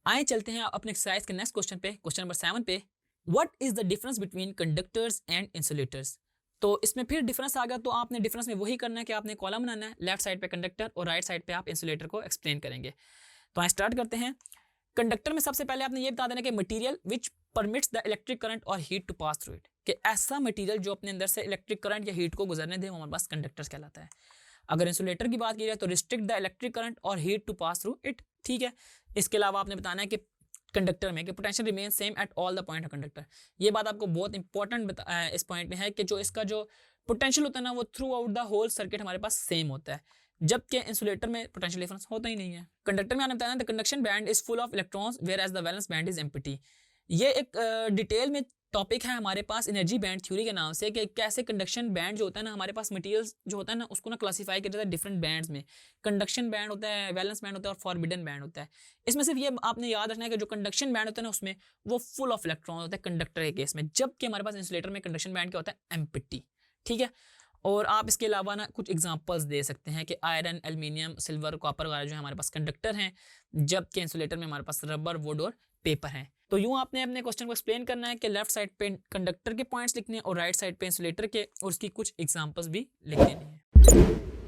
आए चलते हैं अपने एक्सरसाइज के नेक्स्ट क्वेश्चन पे, क्वेश्चन नंबर 7 पे। What is the difference between conductors and insulators. तो इसमें फिर डिफरेंस आ गया, तो आपने डिफरेंस में वही करना है कि आपने कॉलम बनाना है, लेफ्ट साइड पे कंडक्टर और राइट साइड पे आप इंसुलेटर को एक्सप्लेन करेंगे। तो आइए स्टार्ट करते हैं। कंडक्टर में सबसे पहले आपने ये बता देना कि material which permits the electric current और heat to pass through it, कि ऐसा मटेरियल जो अपने अंदर से इलेक्ट्रिक करंट या हीट को गुजरने दे वो हमारे पास कंडक्टर्स कहलाता है। अगर इंसुलेटर की बात की जाए तो रिस्ट्रिक्ट द इलेक्ट्रिक करंट और heat to pass through it, ठीक है। इसके अलावा आपने बताना है कि कंडक्टर में कि potential remain same at all the point of conductor. ये बात आपको बहुत इंपॉर्टेंट इस पॉइंट में है कि जो इसका जो पोटेंशियल होता है ना वो through out the whole circuit हमारे पास सेम होता है, जबकि इंसुलेटर में पोटेंशियल डिफरेंस होता ही नहीं है। कंडक्टर में आपने बताया the conduction band is full of electrons whereas the valence band is empty. ये एक डिटेल में टॉपिक है हमारे पास एनर्जी बैंड थ्योरी के नाम से, कि कैसे कंडक्शन बैंड जो होता है ना हमारे पास मटेरियल्स जो होता है ना उसको ना क्लासिफाई किया जाता है डिफरेंट बैंड्स में। कंडक्शन बैंड होता है, वैलेंस बैंड होता है और फॉरबिडन बैंड होता है। इसमें सिर्फ ये आपने याद रखना है कि जो कंडक्शन बैंड होता है ना उसमें वो फुल ऑफ इलेक्ट्रॉन होता है कंडक्टर के केस में, जबकि हमारे पास इंसुलेटर में कंडक्शन बैंड क्या होता है, एम्प्टी, ठीक है। और आप इसके अलावा ना कुछ एग्जांपल्स दे सकते हैं कि आयरन, एल्युमिनियम, सिल्वर, कॉपर वगैरह जो है हमारे पास कंडक्टर हैं, जबकि इंसुलेटर में हमारे पास रबर, वुड और पेपर हैं। तो यूं आपने अपने क्वेश्चन को एक्सप्लेन करना है कि लेफ्ट साइड पे कंडक्टर के पॉइंट्स लिखने और राइट साइड पे इंसुलेटर के, और उसकी कुछ एग्जांपल्स भी लिख देनी है।